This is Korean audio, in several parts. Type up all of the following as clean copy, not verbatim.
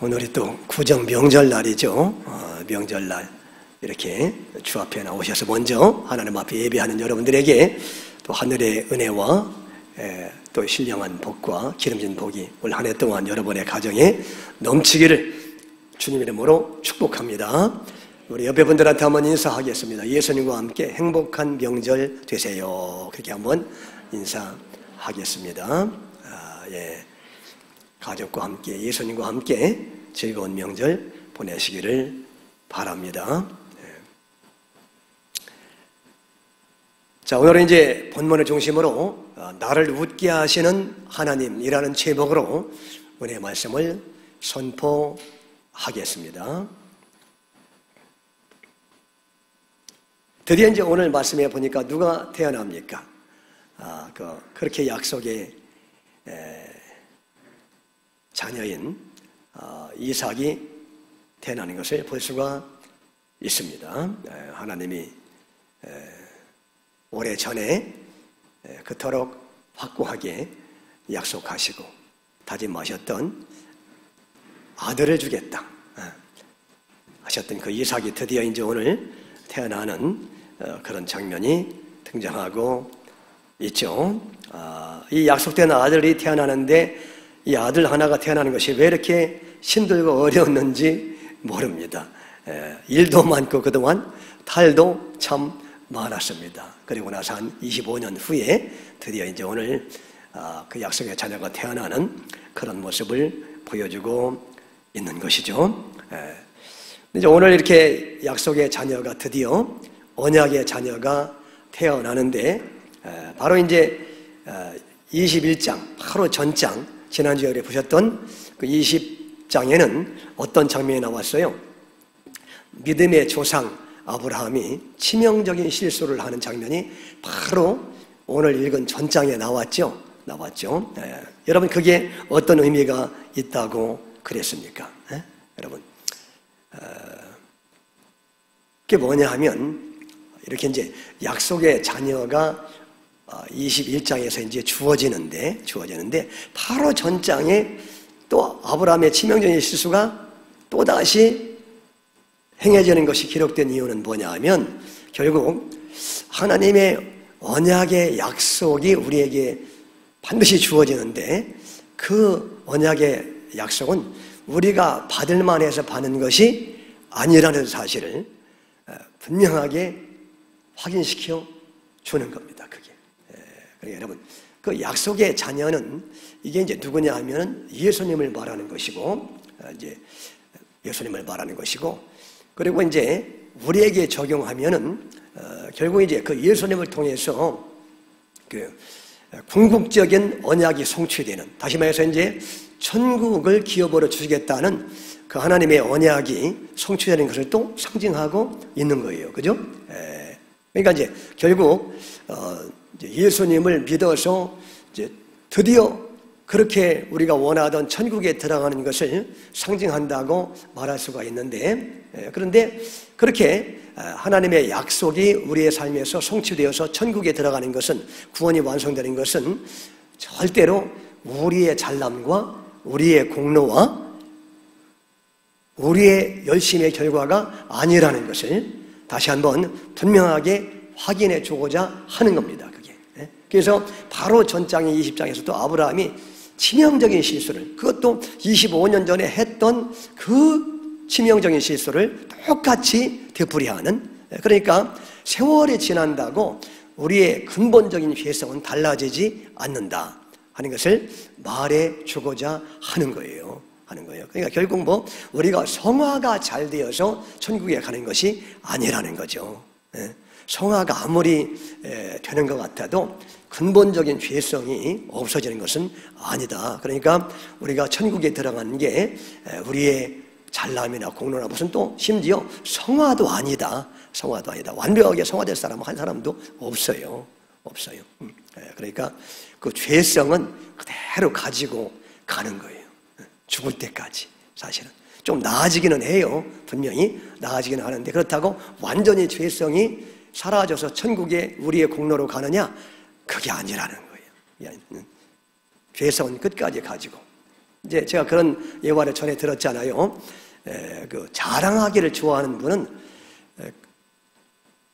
오늘이 또 구정 명절날이죠. 명절날 이렇게 주 앞에 나오셔서 먼저 하나님 앞에 예배하는 여러분들에게 또 하늘의 은혜와 또 신령한 복과 기름진 복이 올 한 해 동안 여러분의 가정에 넘치기를 주님 이름으로 축복합니다. 우리 옆에 분들한테 한번 인사하겠습니다. 예수님과 함께 행복한 명절 되세요. 그렇게 한번 인사하겠습니다. 가족과 함께 예수님과 함께 즐거운 명절 보내시기를 바랍니다. 자, 오늘은 이제 본문을 중심으로 나를 웃게 하시는 하나님이라는 제목으로 은혜 말씀을 선포하겠습니다. 드디어 이제 오늘 말씀에 보니까 누가 태어납니까? 그렇게 약속의 자녀인 이삭이 태어나는 것을 볼 수가 있습니다. 하나님이 오래전에 그토록 확고하게 약속하시고 다짐하셨던 아들을 주겠다 하셨던 그 이삭이 드디어 이제 오늘 태어나는 그런 장면이 등장하고 있죠. 이 약속된 아들이 태어나는데 이 아들 하나가 태어나는 것이 왜 이렇게 힘들고 어려웠는지 모릅니다. 일도 많고 그동안 탈도 참 많았습니다. 그리고 나서 한 25년 후에 드디어 이제 오늘 그 약속의 자녀가 태어나는 그런 모습을 보여주고 있는 것이죠. 이제 오늘 이렇게 약속의 자녀가 드디어 언약의 자녀가 태어나는데 바로 이제 21장 바로 전장 지난주에 보셨던 그 20장에는 어떤 장면이 나왔어요? 믿음의 조상 아브라함이 치명적인 실수를 하는 장면이 바로 오늘 읽은 전장에 나왔죠. 여러분 그게 어떤 의미가 있다고 그랬습니까? 여러분 그게 뭐냐 하면 이렇게 이제 약속의 자녀가 21장에서 이제 주어지는데 바로 전장에 또 아브라함의 치명적인 실수가 또다시 행해지는 것이 기록된 이유는 뭐냐 하면 결국 하나님의 언약의 약속이 우리에게 반드시 주어지는데 그 언약의 약속은 우리가 받을 만해서 받는 것이 아니라는 사실을 분명하게 확인시켜 주는 겁니다. 그게. 그러니까 여러분, 그 약속의 자녀는 이게 이제 누구냐 하면은 예수님을 말하는 것이고, 그리고 이제 우리에게 적용하면은 결국 이제 그 예수님을 통해서 그 궁극적인 언약이 성취되는, 다시 말해서 이제 천국을 기업으로 주시겠다는 그 하나님의 언약이 성취되는 것을 또 상징하고 있는 거예요. 그죠? 그러니까 이제 결국 예수님을 믿어서 이제 드디어 그렇게 우리가 원하던 천국에 들어가는 것을 상징한다고 말할 수가 있는데, 그런데 그렇게 하나님의 약속이 우리의 삶에서 성취되어서 천국에 들어가는 것은, 구원이 완성되는 것은 절대로 우리의 잘남과 우리의 공로와 우리의 열심의 결과가 아니라는 것을 다시 한번 분명하게 확인해 주고자 하는 겁니다. 그게. 그래서 바로 전장의 20장에서 또 아브라함이 치명적인 실수를, 그것도 25년 전에 했던 그 치명적인 실수를 똑같이 되풀이하는, 그러니까 세월이 지난다고 우리의 근본적인 죄성은 달라지지 않는다 하는 것을 말해 주고자 하는 거예요. 그러니까 결국 우리가 성화가 잘 되어서 천국에 가는 것이 아니라는 거죠. 성화가 아무리 되는 것 같아도 근본적인 죄성이 없어지는 것은 아니다. 그러니까 우리가 천국에 들어가는 게 우리의 잘남이나 공로나 무슨 또 심지어 성화도 아니다. 완벽하게 성화될 사람은 한 사람도 없어요. 그러니까 그 죄성은 그대로 가지고 가는 거예요. 죽을 때까지. 사실은 좀 나아지기는 해요. 분명히 나아지기는 하는데, 그렇다고 완전히 죄성이 사라져서 천국에 우리의 공로로 가느냐? 그게 아니라는 거예요. 죄성은 끝까지 가지고 이제 제가 그런 예화를 전에 들었잖아요. 그 자랑하기를 좋아하는 분은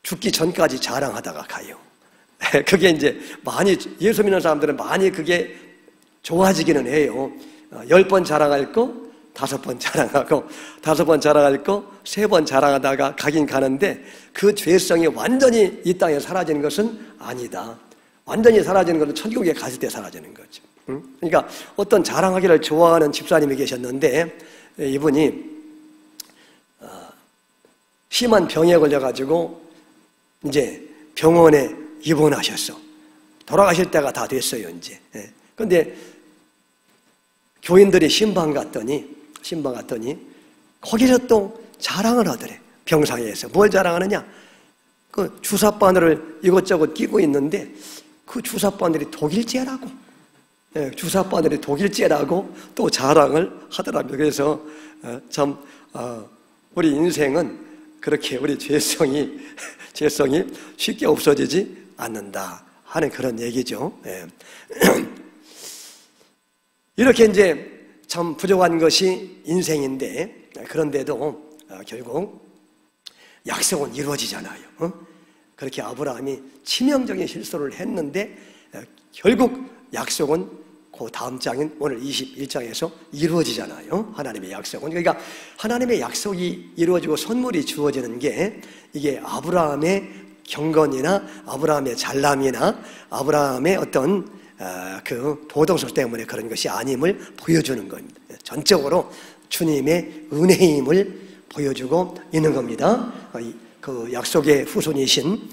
죽기 전까지 자랑하다가 가요. 그게 이제 많이 예수 믿는 사람들은 많이 그게 좋아지기는 해요. 10번 자랑할 거 5번 자랑하고 5번 자랑할 거 3번 자랑하다가 가긴 가는데 그 죄성이 완전히 이 땅에 사라지는 것은 아니다. 완전히 사라지는 것은 천국에 갔을 때 사라지는 거죠. 그러니까 어떤 자랑하기를 좋아하는 집사님이 계셨는데 이분이 심한 병에 걸려가지고 이제 병원에 입원하셨어. 돌아가실 때가 다 됐어요, 이제. 그런데 교인들이 신방 갔더니 거기서 또 자랑을 하더래. 병상에서 뭘 자랑하느냐? 그 주사바늘을 이것저것 끼고 있는데 그 주사바늘이 독일제라고. 주사바늘이 독일제라고 또 자랑을 하더랍니다. 그래서 참 우리 인생은 그렇게 우리 죄성이 쉽게 없어지지 않는다 하는 그런 얘기죠. 이렇게 이제 참 부족한 것이 인생인데 그런데도 결국 약속은 이루어지잖아요. 그렇게 아브라함이 치명적인 실수를 했는데 결국 약속은 그 다음 장인 오늘 21장에서 이루어지잖아요. 하나님의 약속은. 그러니까 하나님의 약속이 이루어지고 선물이 주어지는 게 이게 아브라함의 경건이나 아브라함의 잘남이나 아브라함의 어떤 그 도덕성 때문에 그런 것이 아님을 보여주는 겁니다. 전적으로 주님의 은혜임을 보여주고 있는 겁니다. 그 약속의 후손이신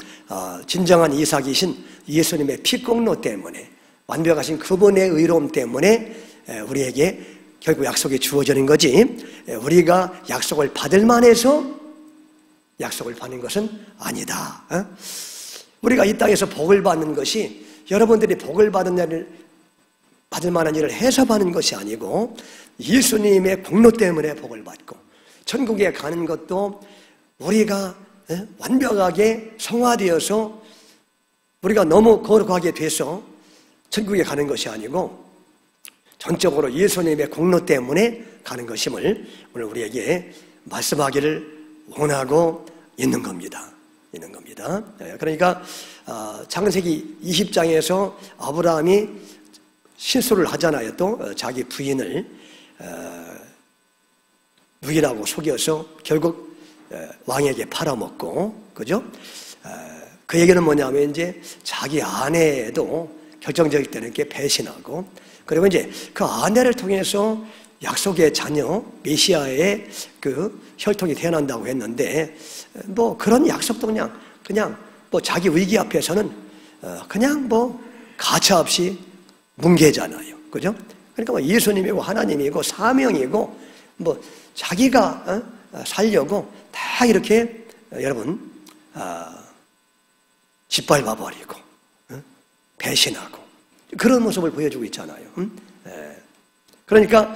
진정한 이삭이신 예수님의 피공로 때문에 완벽하신 그분의 의로움 때문에 우리에게 결국 약속이 주어지는 거지 우리가 약속을 받을 만해서 약속을 받는 것은 아니다. 우리가 이 땅에서 복을 받는 것이 여러분들이 복을 받을 만한 일을 해서 받는 것이 아니고 예수님의 공로 때문에 복을 받고 천국에 가는 것도 우리가 완벽하게 성화되어서 우리가 너무 거룩하게 돼서 천국에 가는 것이 아니고 전적으로 예수님의 공로 때문에 가는 것임을 오늘 우리에게 말씀하기를 원하고 있는 겁니다. 그러니까 창세기 20장에서 아브라함이 실수를 하잖아요. 또 자기 부인을 누이라고 속여서 결국 왕에게 팔아먹고, 그죠? 그 얘기는 뭐냐면 이제 자기 아내도 결정적일 때는 이렇게 배신하고, 그리고 이제 그 아내를 통해서 약속의 자녀 메시아의 그 혈통이 태어난다고 했는데 뭐 그런 약속도 그냥 뭐 자기 위기 앞에서는 그냥 뭐 가차없이 뭉개잖아요, 그죠? 그러니까 뭐 예수님이고 하나님이고 사명이고 뭐 자기가 살려고 다 이렇게 여러분 짓밟아버리고 배신하고 그런 모습을 보여주고 있잖아요. 그러니까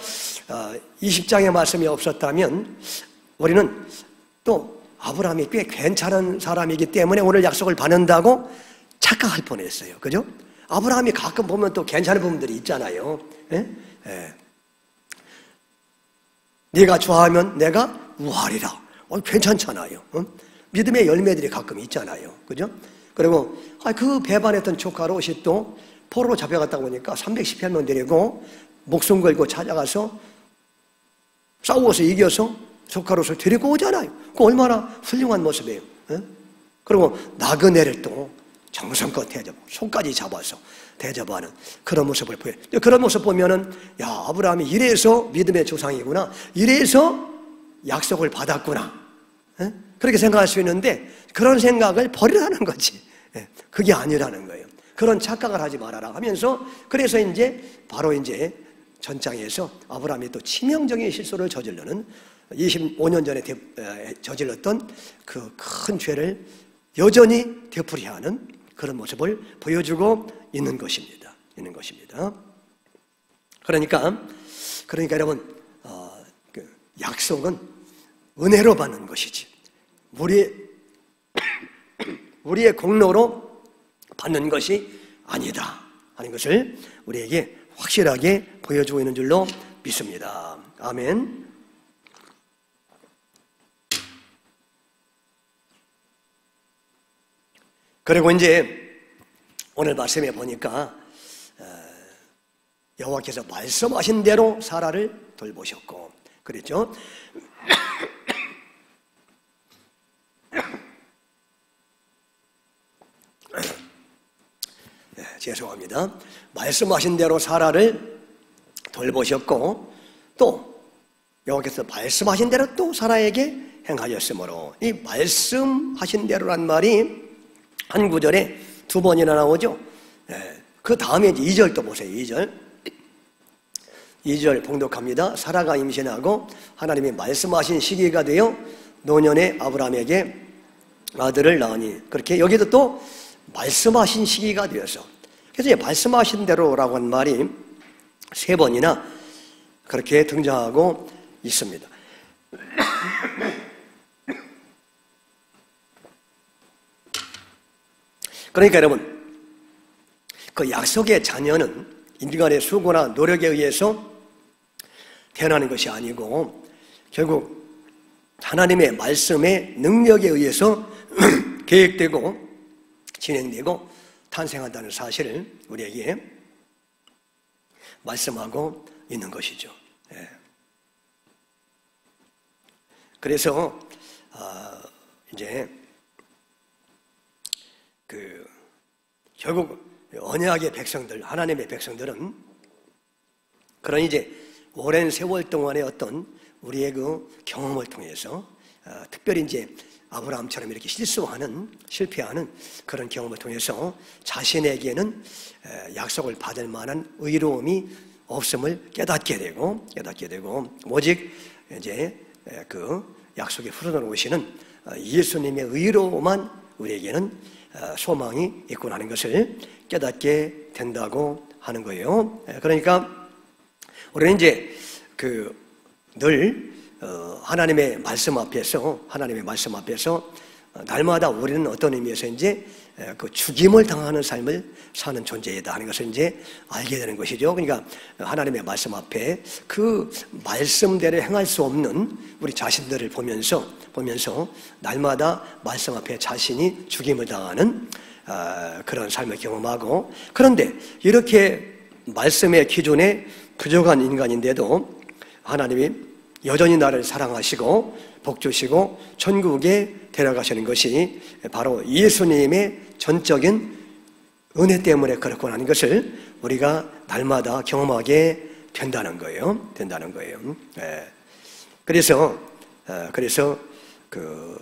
20장의 말씀이 없었다면 우리는 또 아브라함이 꽤 괜찮은 사람이기 때문에 오늘 약속을 받는다고 착각할 뻔했어요. 그죠? 아브라함이 가끔 보면 또 괜찮은 부분들이 있잖아요. 네가 좋아하면 내가 우하리라. 괜찮잖아요. 믿음의 열매들이 가끔 있잖아요. 그죠? 그리고 그 배반했던 조카 롯이 또 포로로 잡혀갔다 보니까 318명 데리고 목숨 걸고 찾아가서 싸워서 이겨서 조카 롯을 데리고 오잖아요. 그 얼마나 훌륭한 모습이에요. 그리고 나그네를 또 정성껏 대접, 손까지 잡아서 대접하는 그런 모습을 보여요. 그런 모습 보면은 야, 아브라함이 이래서 믿음의 조상이구나, 이래서 약속을 받았구나, 그렇게 생각할 수 있는데 그런 생각을 버리라는 거지. 그게 아니라는 거예요. 그런 착각을 하지 말아라 하면서 그래서 이제 바로 이제 전장에서 아브라함이 또 치명적인 실수를 저지르는 25년 전에 저질렀던 그 큰 죄를 여전히 되풀이하는 그런 모습을 보여주고 있는 것입니다. 그러니까 여러분, 그 약속은 은혜로 받는 것이지 우리의 공로로 받는 것이 아니다 하는 것을 우리에게 확실하게 보여주고 있는 줄로 믿습니다. 아멘. 그리고 이제 오늘 말씀에 보니까 여호와께서 말씀하신 대로 사라를 돌보셨고 그랬죠. 죄송합니다. 말씀하신 대로 사라를 돌보셨고 또 여호와께서 말씀하신 대로 또 사라에게 행하였으므로 이 말씀하신 대로란 말이 한 구절에 두 번이나 나오죠. 그 다음에 이제 2절 또 보세요. 2절 봉독합니다. 사라가 임신하고 하나님이 말씀하신 시기가 되어 노년의 아브라함에게 아들을 낳으니 그렇게 여기도 또 말씀하신 시기가 되어서 그래서 이제 말씀하신 대로라고 한 말이 세 번이나 그렇게 등장하고 있습니다. 그러니까 여러분 그 약속의 자녀는 인간의 수고나 노력에 의해서 태어나는 것이 아니고 결국 하나님의 말씀의 능력에 의해서 계획되고 진행되고 탄생한다는 사실을 우리에게 말씀하고 있는 것이죠. 그래서 이제 결국 언약의 백성들, 하나님의 백성들은 그런 이제 오랜 세월 동안의 어떤 우리의 그 경험을 통해서 특별히 이제 아브라함처럼 이렇게 실패하는 그런 경험을 통해서 자신에게는 약속을 받을 만한 의로움이 없음을 깨닫게 되고 오직 이제 그 약속의 후손으로 오시는 예수님의 의로만 우리에게는 소망이 있고 하는 것을 깨닫게 된다고 하는 거예요. 그러니까 우리는 이제 늘 하나님의 말씀 앞에서 날마다 우리는 어떤 의미에서 이제 그 죽임을 당하는 삶을 사는 존재이다 하는 것을 이제 알게 되는 것이죠. 그러니까 하나님의 말씀 앞에 그 말씀대로 행할 수 없는 우리 자신들을 보면서 날마다 말씀 앞에 자신이 죽임을 당하는 그런 삶을 경험하고 그런데 이렇게 말씀의 기준에 부족한 인간인데도 하나님이 여전히 나를 사랑하시고 복주시고 천국에 데려가시는 것이 바로 예수님의 전적인 은혜 때문에 그렇고 하는 것을 우리가 날마다 경험하게 된다는 거예요. 그래서 그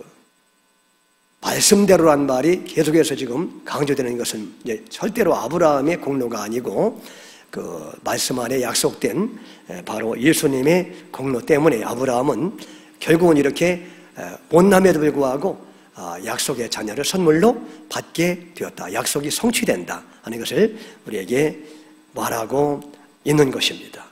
말씀대로란 말이 계속해서 지금 강조되는 것은 이제 절대로 아브라함의 공로가 아니고 그 말씀 안에 약속된 바로 예수님의 공로 때문에 아브라함은 결국은 이렇게 못남에도 불구하고 약속의 자녀를 선물로 받게 되었다. 약속이 성취된다 하는 것을 우리에게 말하고 있는 것입니다.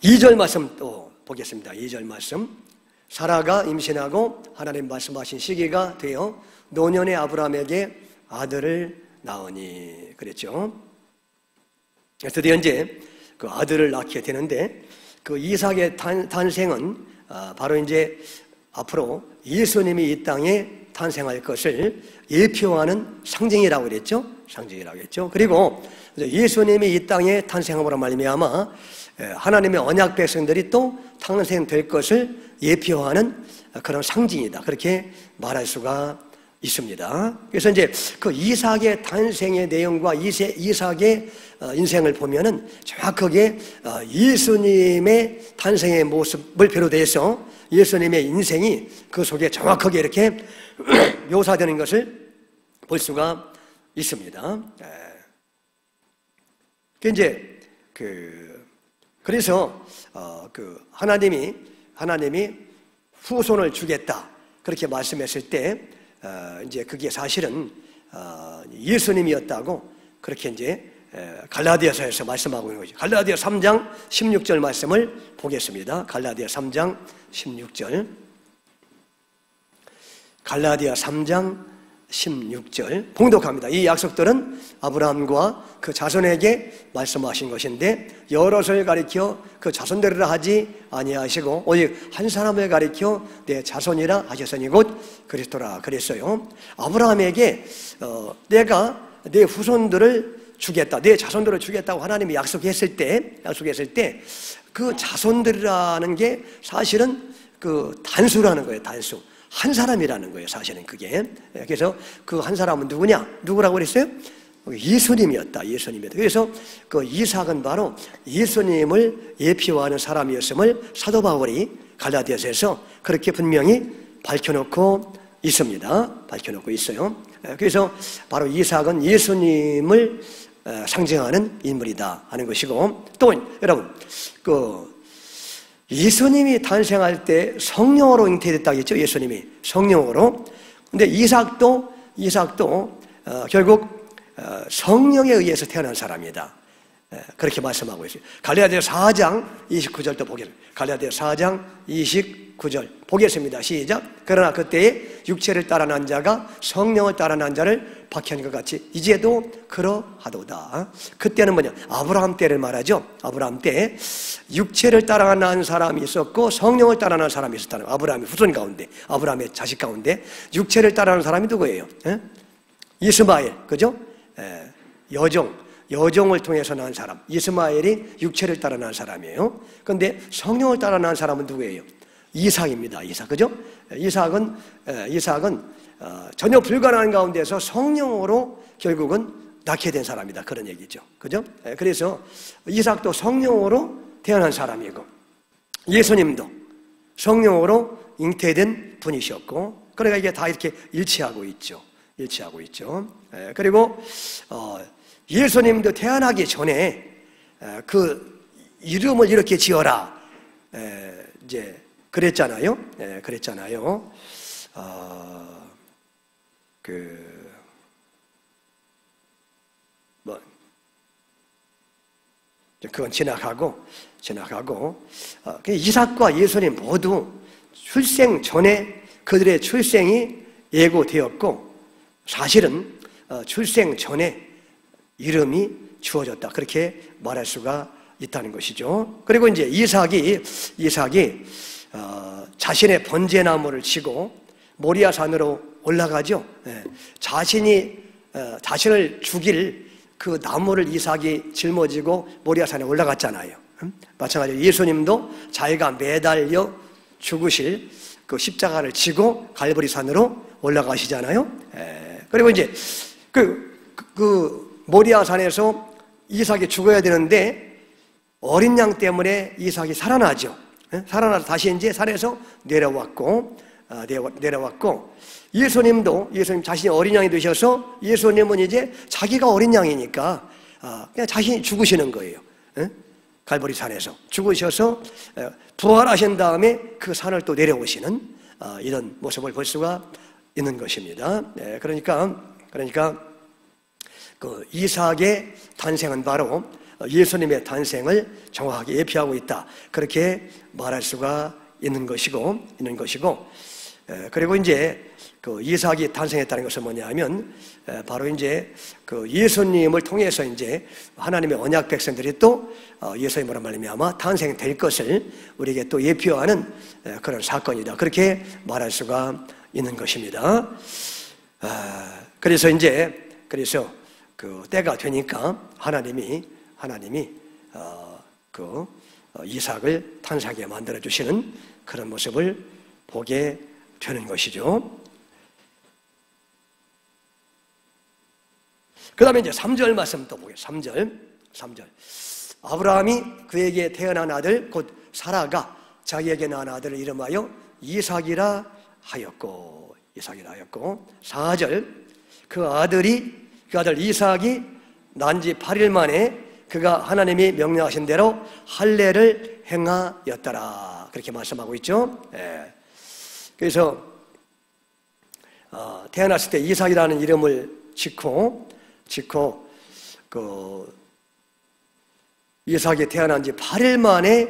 2절 말씀 또 보겠습니다. 2절 말씀. 사라가 임신하고 하나님 말씀하신 시기가 되어 노년의 아브라함에게 아들을 낳으니 그랬죠. 드디어 이제 그 아들을 낳게 되는데 그 이삭의 탄생은 바로 이제 앞으로 예수님이 이 땅에 탄생할 것을 예표하는 상징이라고 그랬죠. 그리고 예수님이 이 땅에 탄생함으로 말미암아 하나님의 언약 백성들이 또 탄생될 것을 예표하는 그런 상징이다. 그렇게 말할 수가 있습니다. 그래서 이제 그 이삭의 탄생의 내용과 이삭의 인생을 보면은 정확하게 예수님의 탄생의 모습을 비롯해서 예수님의 인생이 그 속에 정확하게 이렇게 묘사되는 것을 볼 수가 있습니다. 그래서 하나님이 후손을 주겠다 그렇게 말씀했을 때 이제 그게 사실은 예수님이었다고 그렇게 이제 갈라디아서에서 말씀하고 있는 거죠. 갈라디아 3장 16절 말씀을 보겠습니다. 갈라디아 3장 16절. 갈라디아 3장 16절 봉독합니다. 이 약속들은 아브라함과 그 자손에게 말씀하신 것인데 여럿을 가리켜 그 자손들이라 하지 아니하시고 오직 한 사람을 가리켜 내 자손이라 하셨으니 곧 그리스도라 그랬어요. 아브라함에게 내가 내 후손들을 주겠다, 내 자손들을 주겠다고 하나님이 약속했을 때 그 자손들이라는 게 사실은 그 단수라는 거예요. 단수. 한 사람이라는 거예요. 사실은 그게. 그래서 그 한 사람은 누구냐? 누구라고 그랬어요? 예수님이었다. 예수님이었다. 그래서 그 이삭은 바로 예수님을 예표하는 사람이었음을 사도 바울이 갈라디아서에서 그렇게 분명히 밝혀놓고 있습니다. 밝혀놓고 있어요. 그래서 바로 이삭은 예수님을 상징하는 인물이다 하는 것이고, 또 여러분 그 예수님이 탄생할 때 성령으로 잉태됐다고 했죠. 예수님이 성령으로. 근데 이삭도 결국 성령에 의해서 태어난 사람이다. 그렇게 말씀하고 있어요. 갈라디아서 4장 29절도 보겠습니다. 갈라디아서 4장 29절 보겠습니다. 시작. 그러나 그때에 육체를 따라 난 자가 성령을 따라 난 자를 박해한 것 같이 이제도 그러하도다. 그때는 뭐냐? 아브라함 때를 말하죠. 아브라함 때 육체를 따라 난 사람이 있었고 성령을 따라 난 사람이 있었다는 거예요. 아브라함의 후손 가운데, 아브라함의 자식 가운데 육체를 따라 난 사람이 누구예요? 이스마엘, 그죠? 여종을 통해서 낳은 사람, 이스마엘이 육체를 따라 낳은 사람이에요. 그런데 성령을 따라 낳은 사람은 누구예요? 이삭입니다. 이삭, 그죠? 이삭은 전혀 불가능한 가운데서 성령으로 결국은 낳게 된 사람이다. 그런 얘기죠. 그죠? 그래서 이삭도 성령으로 태어난 사람이고, 예수님도 성령으로 잉태된 분이셨고, 그러니까 이게 다 이렇게 일치하고 있죠. 그리고 예수님도 태어나기 전에 그 이름을 이렇게 지어라 이제 그랬잖아요. 그건 지나가고 이삭과 예수님 모두 출생 전에 그들의 출생이 예고되었고, 사실은 출생 전에 이름이 주어졌다. 그렇게 말할 수가 있다는 것이죠. 그리고 이제 이삭이 자신의 번제나무를 치고 모리아산으로 올라가죠. 자신을 죽일 그 나무를 이삭이 짊어지고 모리아산에 올라갔잖아요. 마찬가지로 예수님도 자기가 매달려 죽으실 그 십자가를 지고 갈보리산으로 올라가시잖아요. 그리고 이제 그 모리아산에서 이삭이 죽어야 되는데 어린 양 때문에 이삭이 살아나죠. 살아나서 다시 이제 산에서 내려왔고 예수님 자신이 어린 양이 되셔서 예수님은 이제 자기가 어린 양이니까 그냥 자신이 죽으시는 거예요. 갈보리산에서 죽으셔서 부활하신 다음에 그 산을 또 내려오시는 이런 모습을 볼 수가 있는 것입니다. 그러니까 그 이삭의 탄생은 바로 예수님의 탄생을 정확하게 예표하고 있다. 그렇게 말할 수가 있는 것이고, 그리고 이제 그 이삭이 탄생했다는 것은 뭐냐면 바로 이제 그 예수님을 통해서 이제 하나님의 언약 백성들이 또 예수님으로 말미암아 탄생될 것을 우리에게 또 예표하는 그런 사건이다. 그렇게 말할 수가 있는 것입니다. 그래서 그 때가 되니까 하나님이 그 이삭을 탄생하게 만들어 주시는 그런 모습을 보게 되는 것이죠. 그 다음에 이제 3절 말씀 또 보겠습니다. 3절. 아브라함이 그에게 태어난 아들 곧 사라가 자기에게 낳은 아들을 이름하여 이삭이라 하였고 4절. 그 아들 이삭이 난 지 8일 만에 그가 하나님이 명령하신 대로 할례를 행하였더라. 그렇게 말씀하고 있죠. 그래서 태어났을 때 이삭이라는 이름을 짓고 그 이삭이 태어난 지 8일 만에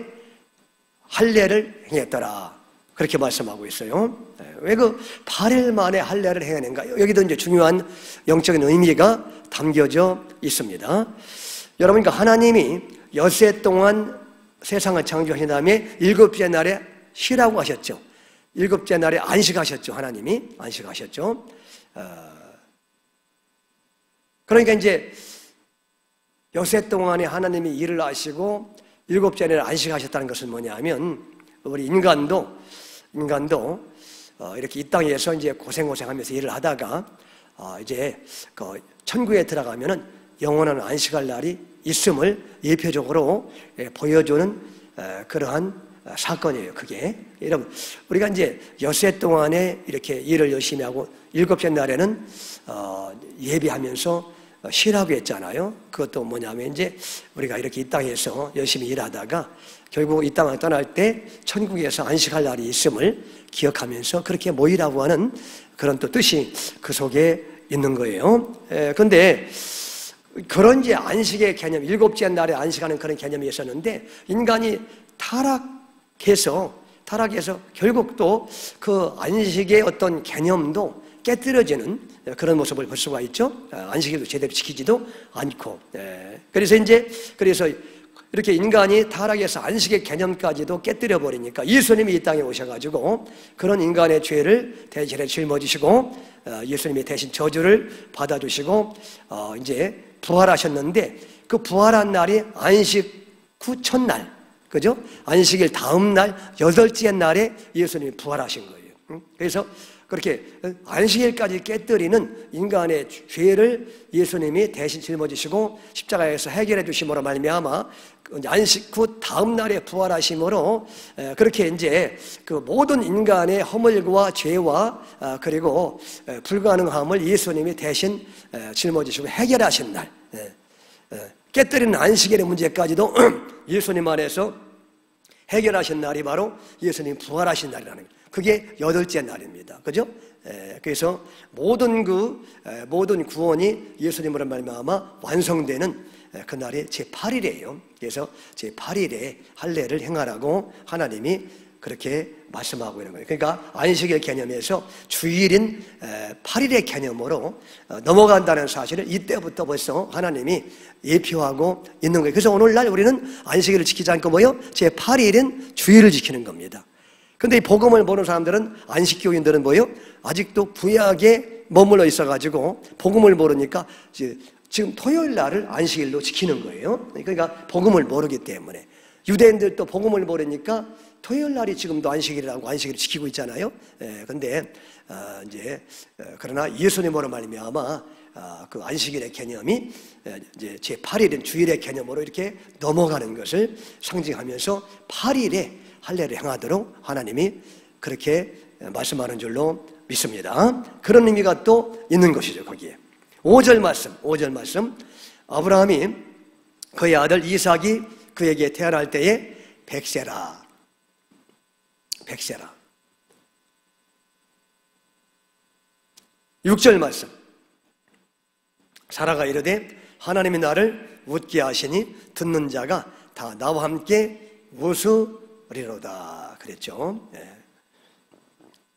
할례를 행했더라. 그렇게 말씀하고 있어요. 왜 그 8일 만에 할례를 해야하는가? 여기도 이제 중요한 영적인 의미가 담겨져 있습니다. 여러분, 그러니까 하나님이 엿새 동안 세상을 창조하신 다음에 일곱째 날에 쉬라고 하셨죠. 일곱째 날에 안식하셨죠. 하나님이 안식하셨죠. 그러니까 이제 엿새 동안에 하나님이 일을 하시고 일곱째 날에 안식하셨다는 것은 뭐냐면, 우리 인간도 이렇게 이 땅에서 이제 고생하면서 일을 하다가 이제 그 천국에 들어가면은 영원한 안식할 날이 있음을 예표적으로 보여주는 그러한 사건이에요. 그게 여러분, 우리가 이제 엿새 동안에 이렇게 일을 열심히 하고 일곱째 날에는 예배하면서 쉬라고 했잖아요. 그것도 뭐냐면 이제 우리가 이렇게 이 땅에서 열심히 일하다가 결국 이 땅을 떠날 때 천국에서 안식할 날이 있음을 기억하면서 그렇게 모이라고 하는 그런 또 뜻이 그 속에 있는 거예요. 그런데 그런 이제 안식의 개념, 일곱째 날에 안식하는 그런 개념이 있었는데, 인간이 타락해서 결국 또 그 안식의 어떤 개념도 깨뜨려지는 그런 모습을 볼 수가 있죠. 안식일도 제대로 지키지도 않고. 그래서 이렇게 인간이 타락해서 안식의 개념까지도 깨뜨려 버리니까 예수님이 이 땅에 오셔가지고 그런 인간의 죄를 대신에 짊어지시고 예수님이 대신 저주를 받아주시고 이제 부활하셨는데, 그 부활한 날이 안식 후 첫날, 그죠? 안식일 다음 날 여덟째 날에 예수님이 부활하신 거예요. 그래서 그렇게 안식일까지 깨뜨리는 인간의 죄를 예수님이 대신 짊어지시고 십자가에서 해결해 주심으로 말미암아 안식 후 다음 날에 부활하심으로 그렇게 이제 그 모든 인간의 허물과 죄와 그리고 불가능함을 예수님이 대신 짊어지시고 해결하신 날, 깨뜨리는 안식일의 문제까지도 예수님 안에서 해결하신 날이 바로 예수님 부활하신 날이라는 거예요. 그게 여덟째 날입니다. 그죠? 그래서 모든 구원이 예수님으로 말미암아 완성되는 그날이 제8일이에요. 그래서 제8일에 할례를 행하라고 하나님이 그렇게 말씀하고 있는 거예요. 그러니까 안식일 개념에서 주일인 8일의 개념으로 넘어간다는 사실을 이때부터 벌써 하나님이 예표하고 있는 거예요. 그래서 오늘날 우리는 안식일을 지키지 않고 제8일인 주일을 지키는 겁니다. 근데 이 복음을 모르는 사람들은, 안식교인들은 아직도 구약에 머물러 있어가지고 복음을 모르니까 지금 토요일 날을 안식일로 지키는 거예요. 그러니까 복음을 모르기 때문에. 유대인들도 복음을 모르니까 토요일 날이 지금도 안식일이라고 안식일을 지키고 있잖아요. 근데 그러나 예수님으로 말미암아 그 안식일의 개념이 이제 제8일인 주일의 개념으로 이렇게 넘어가는 것을 상징하면서 8일에 할례를 행하도록 하나님이 그렇게 말씀하는 줄로 믿습니다. 그런 의미가 또 있는 것이죠. 거기에 5절 말씀. 아브라함이 그의 아들 이삭이 그에게 태어날 때에 백세라. 6절 말씀. 사라가 이르되 하나님이 나를 웃게 하시니 듣는 자가 다 나와 함께 웃으리로다 그랬죠.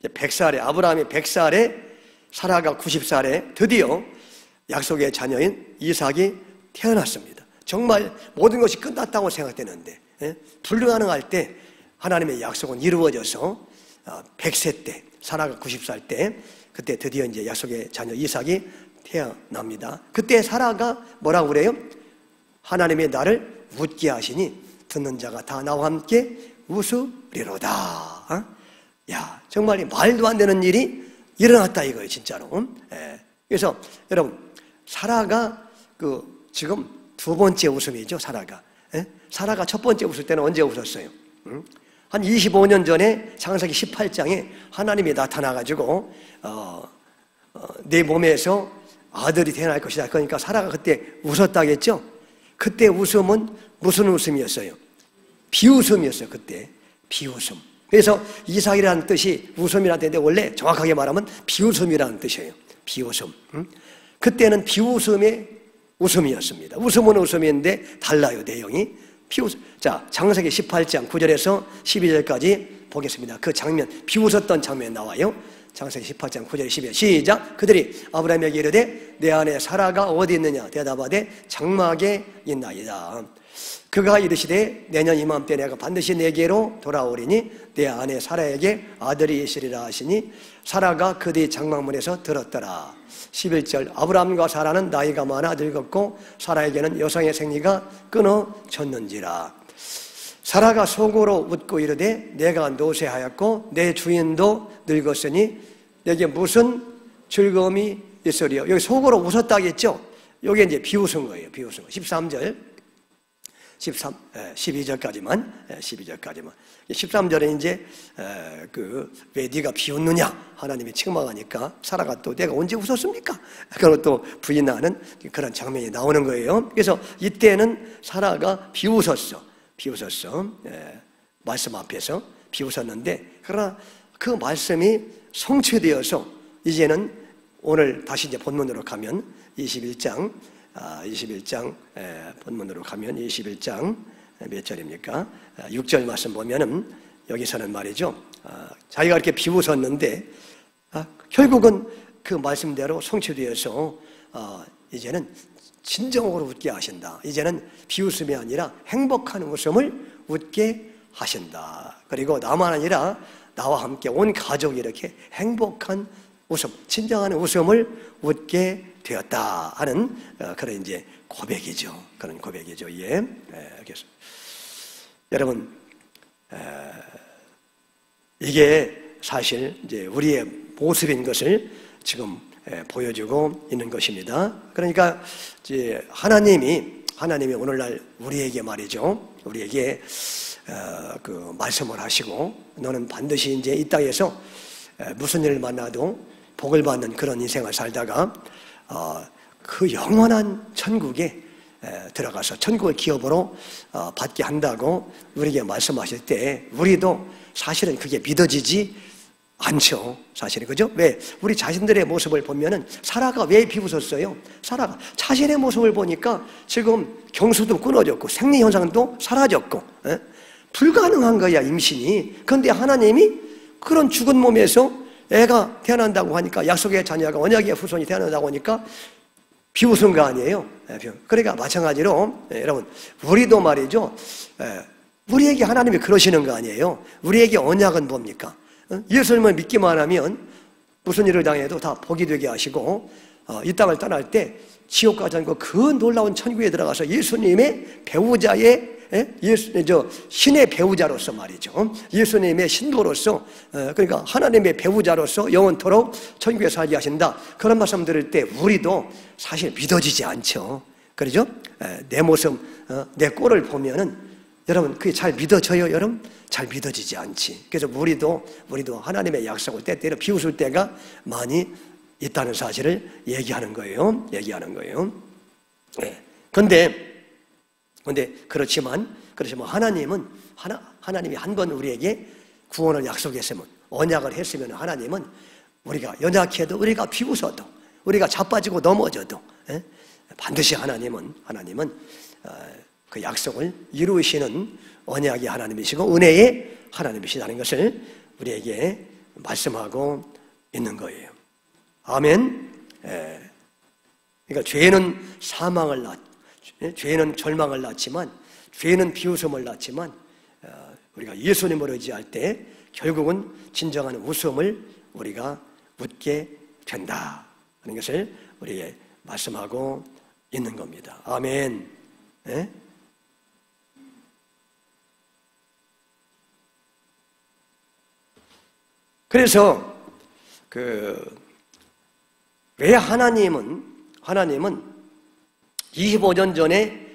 100살에, 아브라함이 100살에, 사라가 90살에 드디어 약속의 자녀인 이삭이 태어났습니다. 정말 모든 것이 끝났다고 생각되는데 불가능할 때 하나님의 약속은 이루어져서 100세 때, 사라가 90살 때, 그때 드디어 이제 약속의 자녀 이삭이 태어납니다. 그때 사라가 뭐라고 그래요? 하나님이 나를 웃게 하시니 듣는 자가 다 나와 함께 웃으리로다. 야, 정말 말도 안 되는 일이 일어났다 이거예요, 진짜로. 그래서 여러분, 사라가 지금 두 번째 웃음이죠, 사라가. 사라가 첫 번째 웃을 때는 언제 웃었어요? 한 25년 전에 창세기 18장에 하나님이 나타나가지고 내 몸에서 아들이 태어날 것이다. 그러니까 사라가 그때 웃었다겠죠? 그때 웃음은 무슨 웃음이었어요? 비웃음이었어요. 그때 비웃음. 그래서 이삭이라는 뜻이 웃음이라는 뜻인데 원래 정확하게 말하면 비웃음이라는 뜻이에요. 비웃음. 그때는 비웃음의 웃음이었습니다. 웃음은 웃음인데 달라요, 내용이. 비웃음. 자, 창세기 18장 9절에서 12절까지 보겠습니다. 그 장면, 비웃었던 장면 나와요. 창세기 18장 9절 10절 시작. 그들이 아브라함에게 이르되 내 아내 사라가 어디 있느냐 대답하되 장막에 있나이다. 그가 이르시되 내년 이맘때 내가 반드시 내게로 돌아오리니 내 아내 사라에게 아들이 있으리라 하시니 사라가 그뒤 장막문에서 들었더라. 11절 아브라함과 사라는 나이가 많아 늙었고 사라에게는 여성의 생리가 끊어졌는지라. 사라가 속으로 웃고 이르되 내가 노쇠하였고 내 주인도 늙었으니 내게 무슨 즐거움이 있으리요. 여기 속으로 웃었다겠죠. 여기 이제 비웃은 거예요. 비웃은 거. 13절 12절까지만 13절에 이제 왜 네가 비웃느냐 하나님이 책망하니까 사라가 또 내가 언제 웃었습니까? 그걸 또 부인하는 그런 장면이 나오는 거예요. 그래서 이때는 사라가 비웃었어. 말씀 앞에서 비웃었는데 그러나 그 말씀이 성취되어서 이제는 오늘 다시 이제 본문으로 가면 21장 본문으로 가면 21장 몇 절입니까? 6절 말씀 보면은 여기서는 말이죠. 자기가 이렇게 비웃었는데 결국은 그 말씀대로 성취되어서 이제는 진정으로 웃게 하신다. 이제는 비웃음이 아니라 행복한 웃음을 웃게 하신다. 그리고 나만 아니라 나와 함께 온 가족이 이렇게 행복한 웃음, 진정한 웃음을 웃게 되었다 하는 그런 이제 고백이죠. 그런 고백이죠. 예. 그래서 여러분, 이게 사실 이제 우리의 모습인 것을 지금 보여주고 있는 것입니다. 그러니까 이제 하나님이 오늘날 우리에게 말이죠. 우리에게 그 말씀을 하시고 너는 반드시 이제 이 땅에서 무슨 일을 만나도 복을 받는 그런 인생을 살다가 그 영원한 천국에 들어가서 천국의 기업으로 받게 한다고 우리에게 말씀하실 때 우리도 사실은 그게 믿어지지 않죠. 사실은 그죠? 왜? 우리 자신들의 모습을 보면은 사라가 왜 비웃었어요? 사라가 자신의 모습을 보니까 지금 경수도 끊어졌고 생리 현상도 사라졌고 불가능한 거야 임신이. 그런데 하나님이 그런 죽은 몸에서 애가 태어난다고 하니까 약속의 자녀가 언약의 후손이 태어난다고 하니까 비웃은 거 아니에요? 그러니까 마찬가지로 여러분 우리도 말이죠. 우리에게 하나님이 그러시는 거 아니에요? 우리에게 언약은 뭡니까? 예수님을 믿기만 하면 무슨 일을 당해도 다 복이 되게 하시고 이 땅을 떠날 때 지옥 가지 않고 그 놀라운 천국에 들어가서 예수님의 배우자의 신의 배우자로서 말이죠. 예수님의 신도로서 그러니까 하나님의 배우자로서 영원토록 천국에 살게 하신다. 그런 말씀 들을 때 우리도 사실 믿어지지 않죠. 그렇죠? 내 모습, 내 꼴을 보면은 여러분 그게 잘 믿어져요, 여러분? 잘 믿어지지 않지. 그래서 우리도 하나님의 약속을 때때로 비웃을 때가 많이 있다는 사실을 얘기하는 거예요. 그런데 그렇지만 하나님이 한 번 우리에게 구원을 약속했으면 언약을 했으면 하나님은 우리가 연약해도 우리가 비웃어도 우리가 자빠지고 넘어져도 반드시 하나님은 그 약속을 이루시는 언약의 하나님이시고 은혜의 하나님이시라는 것을 우리에게 말씀하고 있는 거예요. 아멘. 그러니까 죄는 사망을 죄는 절망을 낳지만 죄는 비웃음을 낳지만 우리가 예수님을 의지할 때 결국은 진정한 웃음을 우리가 웃게 된다 하는 것을 우리에게 말씀하고 있는 겁니다. 아멘. 네? 그래서 왜 하나님은 25년 전에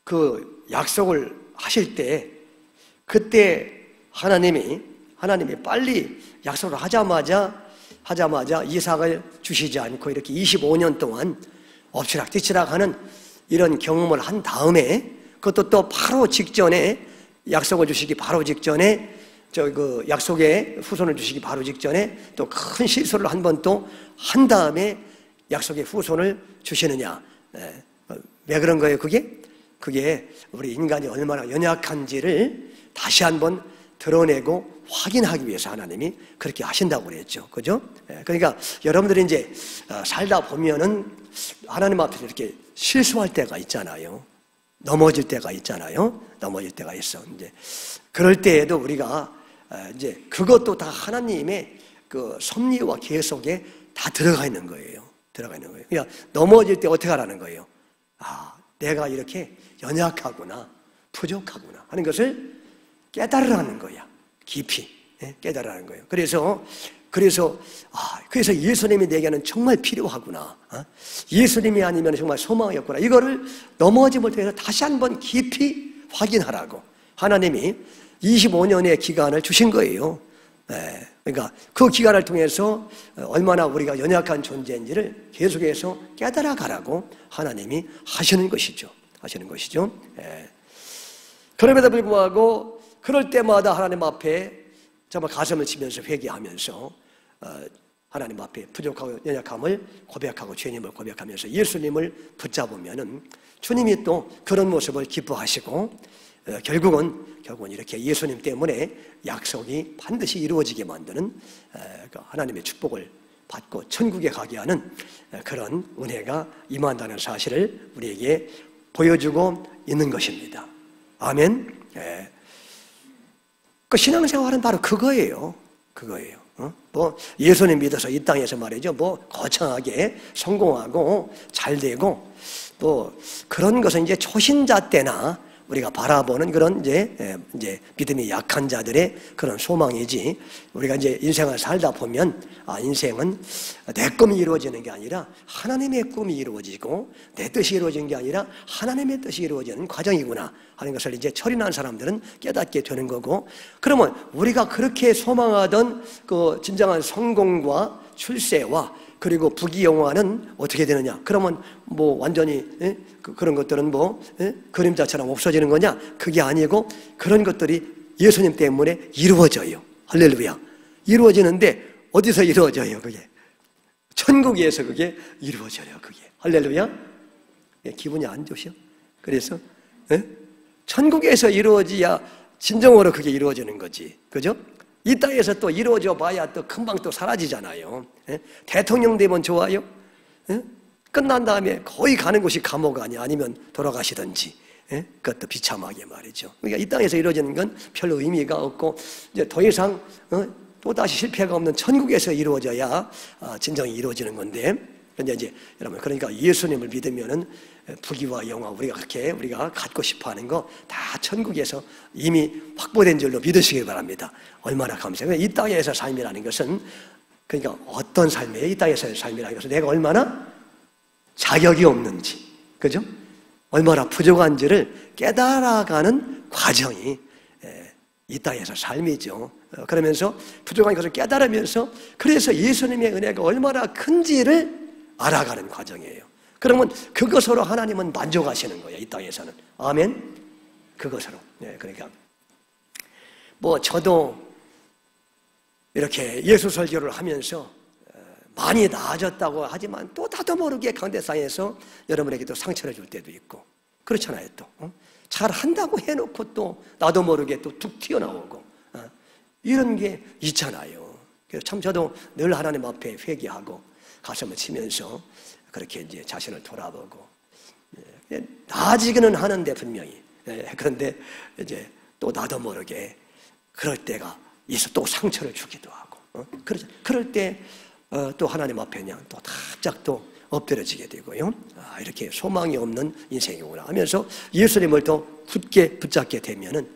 그 약속을 하실 때 그때 하나님이 빨리 약속을 하자마자 이삭을 주시지 않고 이렇게 25년 동안 엎치락뒤치락 하는 이런 경험을 한 다음에 그것도 또 바로 직전에 약속을 주시기 바로 직전에 그 약속의 후손을 주시기 바로 직전에 또 큰 실수를 한 번 또 한 다음에 약속의 후손을 주시느냐. 왜 그런 거예요? 그게 우리 인간이 얼마나 연약한지를 다시 한번 드러내고 확인하기 위해서 하나님이 그렇게 하신다고 그랬죠. 그죠? 그러니까 여러분들이 이제 살다 보면은 하나님 앞에서 이렇게 실수할 때가 있잖아요. 넘어질 때가 있잖아요. 넘어질 때가 있어. 이제 그럴 때에도 우리가 이제 그것도 다 하나님의 그 섭리와 계획에 다 들어가 있는 거예요. 들어가 있는 거예요. 그러니까 넘어질 때 어떻게 하라는 거예요? 아, 내가 이렇게 연약하구나, 부족하구나 하는 것을 깨달으라는 거야. 깊이 깨달으라는 거예요. 그래서 예수님이 내게는 정말 필요하구나. 예수님이 아니면 정말 소망이 없구나. 이거를 넘어짐을 통해서 다시 한번 깊이 확인하라고 하나님이 25년의 기간을 주신 거예요. 그러니까 그 기간을 통해서 얼마나 우리가 연약한 존재인지를 계속해서 깨달아 가라고 하나님이 하시는 것이죠. 그럼에도 불구하고 그럴 때마다 하나님 앞에 정말 가슴을 치면서 회개하면서 하나님 앞에 부족하고 연약함을 고백하고 죄인임을 고백하면서 예수님을 붙잡으면은 주님이 또 그런 모습을 기뻐하시고 결국은 이렇게 예수님 때문에 약속이 반드시 이루어지게 만드는 하나님의 축복을 받고 천국에 가게 하는 그런 은혜가 임한다는 사실을 우리에게 보여주고 있는 것입니다. 아멘. 그 신앙생활은 바로 그거예요. 뭐 예수님 믿어서 이 땅에서 말이죠. 뭐 거창하게 성공하고 잘 되고 뭐 그런 것은 이제 초신자 때나 우리가 바라보는 그런 이제 믿음이 약한 자들의 그런 소망이지, 우리가 이제 인생을 살다 보면 인생은 내 꿈이 이루어지는 게 아니라 하나님의 꿈이 이루어지고 내 뜻이 이루어지는 게 아니라 하나님의 뜻이 이루어지는 과정이구나 하는 것을 이제 철인한 사람들은 깨닫게 되는 거고, 그러면 우리가 그렇게 소망하던 그 진정한 성공과 출세와 그리고 부귀영화는 어떻게 되느냐? 그러면 뭐 완전히 그런 것들은 뭐 그림자처럼 없어지는 거냐? 그게 아니고 그런 것들이 예수님 때문에 이루어져요. 할렐루야. 이루어지는데 어디서 이루어져요? 그게 천국에서 그게 이루어져요. 그게 할렐루야. 기분이 안 좋으셔? 그래서 천국에서 이루어지야 진정으로 그게 이루어지는 거지. 그죠? 이 땅에서 또 이루어져 봐야 또 금방 또 사라지잖아요. 대통령 되면 좋아요. 끝난 다음에 거의 가는 곳이 감옥 아니면 돌아가시든지, 그것도 비참하게 말이죠. 그러니까 이 땅에서 이루어지는 건 별로 의미가 없고 이제 더 이상 또다시 실패가 없는 천국에서 이루어져야 진정이 이루어지는 건데, 근데 이제 여러분, 그러니까 예수님을 믿으면은 부귀와 영화 우리가 갖고 싶어하는 거 다 천국에서 이미 확보된 줄로 믿으시길 바랍니다. 얼마나 감사해요. 이 땅에서 삶이라는 것은, 그러니까 어떤 삶이에요? 이 땅에서의 삶이라는 것은 내가 얼마나 자격이 없는지, 그죠? 얼마나 부족한지를 깨달아가는 과정이 이 땅에서 삶이죠. 그러면서 부족한 것을 깨달으면서, 그래서 예수님의 은혜가 얼마나 큰지를 알아가는 과정이에요. 그러면 그것으로 하나님은 만족하시는 거예요. 이 땅에서는. 아멘. 그것으로. 그러니까 뭐 저도 이렇게 예수 설교를 하면서 많이 나아졌다고 하지만 또 나도 모르게 강대상에서 여러분에게 또 상처를 줄 때도 있고 그렇잖아요. 또 잘한다고 해놓고 또 나도 모르게 또 툭 튀어나오고 이런 게 있잖아요. 그래서 참 저도 늘 하나님 앞에 회개하고 가슴을 치면서 그렇게 이제 자신을 돌아보고 나아지기는 하는데 분명히, 그런데 이제 또 나도 모르게 그럴 때가 있어. 또 상처를 주기도 하고 그럴 때 또 하나님 앞에 그냥 또 갑자기 또 엎드려지게 되고요. 이렇게 소망이 없는 인생이구나 하면서 예수님을 더 굳게 붙잡게 되면은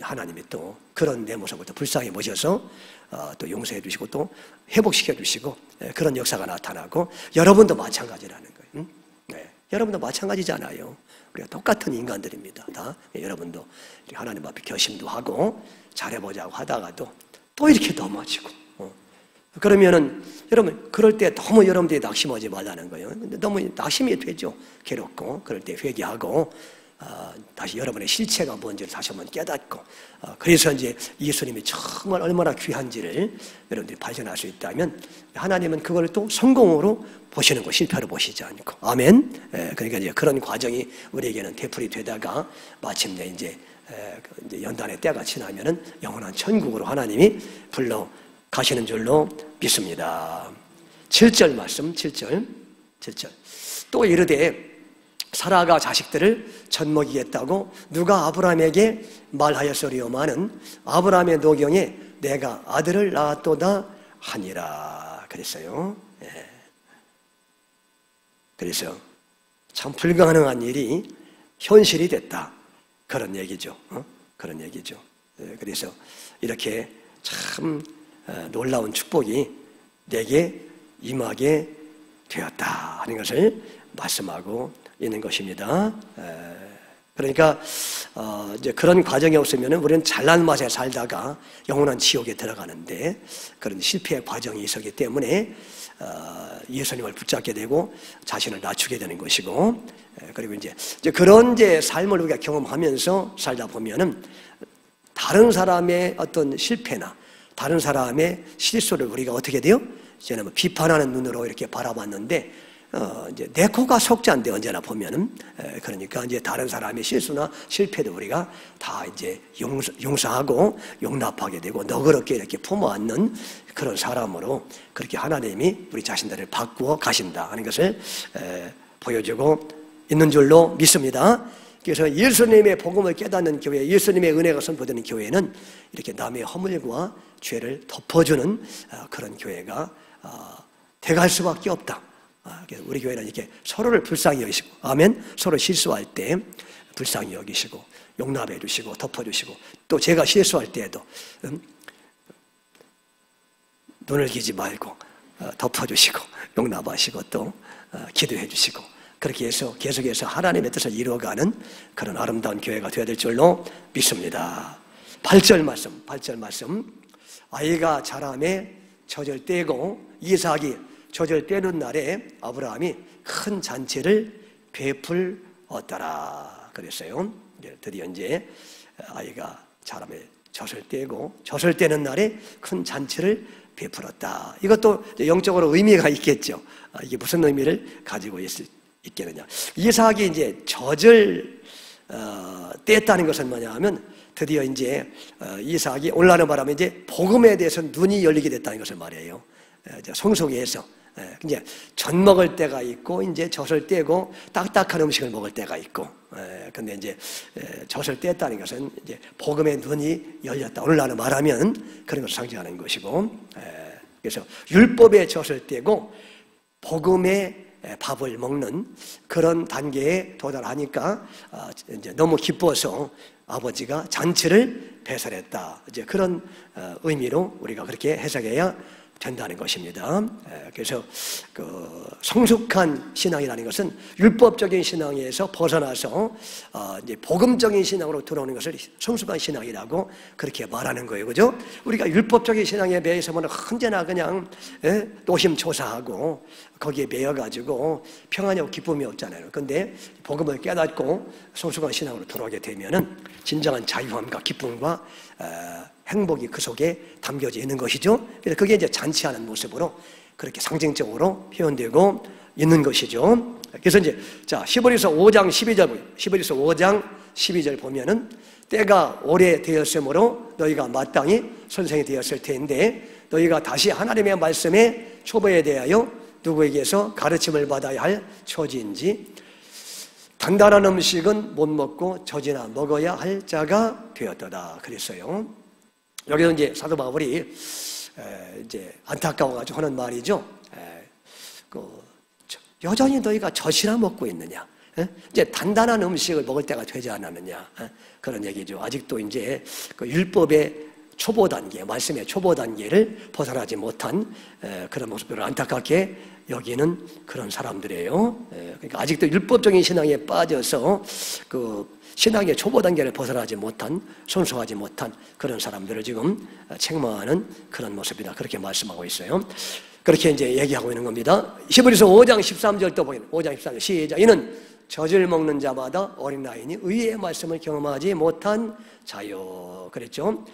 하나님이 또 그런 내 모습을 또 불쌍히 보셔서 또 용서해 주시고 또 회복시켜 주시고 그런 역사가 나타나고, 여러분도 마찬가지라는 거예요. 여러분도 마찬가지잖아요. 우리가 똑같은 인간들입니다. 다 여러분도 하나님 앞에 결심도 하고 잘해보자고 하다가도 또 이렇게 넘어지고, 그러면은 여러분 그럴 때 너무 여러분들이 낙심하지 말라는 거예요. 근데 너무 낙심이 되죠. 괴롭고 그럴 때 회개하고 다시 여러분의 실체가 뭔지를 다시 한번 깨닫고, 그래서 이제 예수님이 정말 얼마나 귀한지를 여러분들이 발견할 수 있다면, 하나님은 그걸 또 성공으로 보시는 거, 실패로 보시지 않고. 아멘. 그러니까 이제 그런 과정이 우리에게는 되풀이 되다가 마침내 이제 연단의 때가 지나면은 영원한 천국으로 하나님이 불러 가시는 줄로 믿습니다. 7절 말씀, 7절. 또 이르되 사라가 자식들을 젖먹이겠다고 누가 아브라함에게 말하였으리오마는 아브라함의 노경에 내가 아들을 낳았도다 하니라 그랬어요. 그래서 참 불가능한 일이 현실이 됐다, 그런 얘기죠. 그런 얘기죠. 그래서 이렇게 참 놀라운 축복이 내게 임하게 되었다 하는 것을 말씀하고 있는 것입니다. 그러니까 이제 그런 과정이 없으면 우리는 잘난 맛에 살다가 영원한 지옥에 들어가는데, 그런 실패의 과정이 있었기 때문에 예수님을 붙잡게 되고 자신을 낮추게 되는 것이고, 그리고 이제 그런 이제 삶을 우리가 경험하면서 살다 보면은 다른 사람의 어떤 실패나 다른 사람의 실수를 우리가 어떻게 돼요? 이제는 비판하는 눈으로 이렇게 바라봤는데, 이제 내 코가 속자인데 언제나 보면은, 그러니까 이제 다른 사람의 실수나 실패도 우리가 다 이제 용서하고 용납하게 되고 너그럽게 이렇게 품어안는 그런 사람으로 그렇게 하나님이 우리 자신들을 바꾸어 가신다 하는 것을 보여주고 있는 줄로 믿습니다. 그래서 예수님의 복음을 깨닫는 교회, 예수님의 은혜가 선포되는 교회는 이렇게 남의 허물과 죄를 덮어주는 그런 교회가 돼갈 수밖에 없다. 우리 교회는 이렇게 서로를 불쌍히 여기시고, 아멘, 서로 실수할 때 불쌍히 여기시고 용납해 주시고 덮어주시고, 또 제가 실수할 때에도 눈을 기지 말고 덮어주시고 용납하시고 또 기도해 주시고, 그렇게 해서 계속해서 하나님의 뜻을 이루어가는 그런 아름다운 교회가 되어야 될 줄로 믿습니다. 8절 말씀. 아이가 자라매 젖을 떼고 이삭이 젖을 떼는 날에 아브라함이 큰 잔치를 베풀었더라 그랬어요. 드디어 이제 아이가 자라매 젖을 떼고 젖을 떼는 날에 큰 잔치를 베풀었다. 이것도 영적으로 의미가 있겠죠. 이게 무슨 의미를 가지고 있겠느냐. 이삭이 이제 젖을 뗐다는 것은 뭐냐 하면, 드디어 이제 이삭이 오늘날의 말하면 이제 복음에 대해서 눈이 열리게 됐다는 것을 말해요. 성소기에서 이제 젖 먹을 때가 있고, 이제 젖을 떼고 딱딱한 음식을 먹을 때가 있고, 근데 이제 젖을 뗐다는 것은 이제 복음의 눈이 열렸다. 오늘날의 말하면 그런 것을 상징하는 것이고, 그래서 율법의 젖을 떼고 복음의 밥을 먹는 그런 단계에 도달하니까 이제 너무 기뻐서 아버지가 잔치를 배설했다. 이제 그런 의미로 우리가 그렇게 해석해야 된다는 것입니다. 그래서 그 성숙한 신앙이라는 것은 율법적인 신앙에서 벗어나서 이제 복음적인 신앙으로 들어오는 것을 성숙한 신앙이라고 그렇게 말하는 거예요, 그죠? 우리가 율법적인 신앙에 매여서는 언제나 그냥 노심초사하고 거기에 매여가지고 평안이 없고 기쁨이 없잖아요. 그런데 복음을 깨닫고 성숙한 신앙으로 들어오게 되면은 진정한 자유함과 기쁨과 행복이 그 속에 담겨져 있는 것이죠. 그래서 그게 이제 잔치하는 모습으로 그렇게 상징적으로 표현되고 있는 것이죠. 그래서 이제 자, 히브리서 5장 12절 보면은 때가 오래되었으므로 너희가 마땅히 선생이 되었을 텐데 너희가 다시 하나님의 말씀의 초보에 대하여 누구에게서 가르침을 받아야 할 처지인지 단단한 음식은 못 먹고 젖이나 먹어야 할 자가 되었도다 그랬어요. 여기서 이제 사도 바울이 이제 안타까워가지고 하는 말이죠. 여전히 너희가 젖이나 먹고 있느냐? 이제 단단한 음식을 먹을 때가 되지 않았느냐? 그런 얘기죠. 아직도 이제 그 율법의 초보 단계, 말씀의 초보 단계를 벗어나지 못한 그런 모습들을 안타깝게 여기는 그런 사람들이에요. 그러니까 아직도 율법적인 신앙에 빠져서 그 신앙의 초보 단계를 벗어나지 못한, 순수하지 못한 그런 사람들을 지금 책망하는 그런 모습이다. 그렇게 말씀하고 있어요. 그렇게 이제 얘기하고 있는 겁니다. 히브리서 5장 13절 또 보면 5장 13절 시작. 이는 젖을 먹는 자마다 어린아이니 의의 말씀을 경험하지 못한 자요. 그랬죠?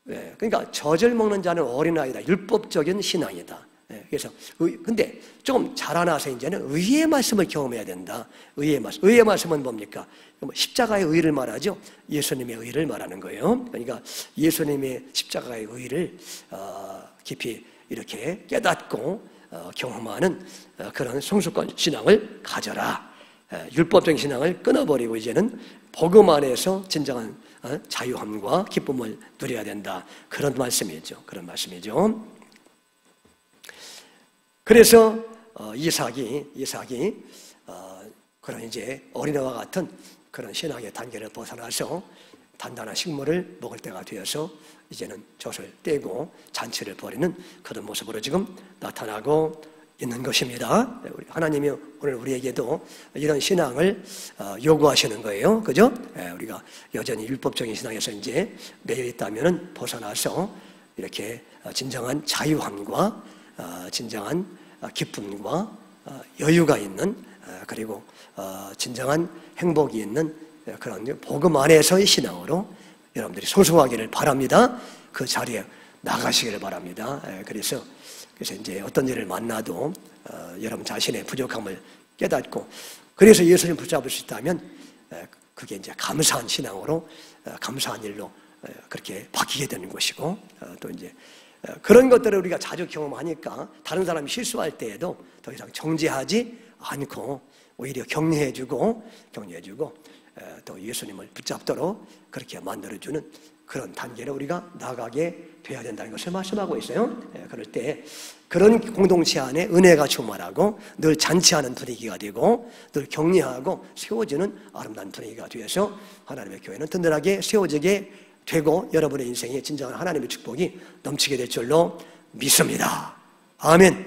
그러니까 젖을 먹는 자는 어린아이다. 율법적인 신앙이다. 그래서 근데 조금 자라나서 이제는 의의 말씀을 경험해야 된다. 의의 말씀은 뭡니까? 십자가의 의를 말하죠. 예수님의 의를 말하는 거예요. 그러니까 예수님의 십자가의 의를 깊이 이렇게 깨닫고 경험하는 그런 성숙한 신앙을 가져라. 율법적인 신앙을 끊어버리고 이제는 복음 안에서 진정한 자유함과 기쁨을 누려야 된다. 그런 말씀이죠. 그런 말씀이죠. 그래서 이삭이 그런 이제 어린애와 같은 그런 신앙의 단계를 벗어나서 단단한 식물을 먹을 때가 되어서 이제는 젖을 떼고 잔치를 벌이는 그런 모습으로 지금 나타나고 있는 것입니다. 하나님이 오늘 우리에게도 이런 신앙을 요구하시는 거예요. 그죠? 우리가 여전히 율법적인 신앙에서 이제 매여 있다면은 벗어나서 이렇게 진정한 자유함과 진정한 기쁨과 여유가 있는 그리고 진정한 행복이 있는 그런 복음 안에서의 신앙으로 여러분들이 소송하기를 바랍니다. 그 자리에 나가시기를 바랍니다. 그래서 이제 어떤 일을 만나도 여러분 자신의 부족함을 깨닫고 그래서 예수님 붙잡을 수 있다면 그게 이제 감사한 신앙으로 감사한 일로 그렇게 바뀌게 되는 것이고 또 이제 그런 것들을 우리가 자주 경험하니까 다른 사람이 실수할 때에도 더 이상 정죄하지 않고 오히려 격려해주고 또 예수님을 붙잡도록 그렇게 만들어주는 그런 단계를 우리가 나가게 돼야 된다는 것을 말씀하고 있어요. 그럴 때 그런 공동체 안에 은혜가 충만하고 늘 잔치하는 분위기가 되고 늘 격려하고 세워지는 아름다운 분위기가 되어서 하나님의 교회는 든든하게 세워지게 되고 여러분의 인생에 진정한 하나님의 축복이 넘치게 될 줄로 믿습니다. 아멘.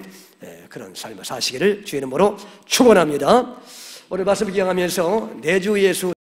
그런 삶을 사시기를 주의 이름으로 축원합니다. 오늘 말씀을 기억하면서 내 주 예수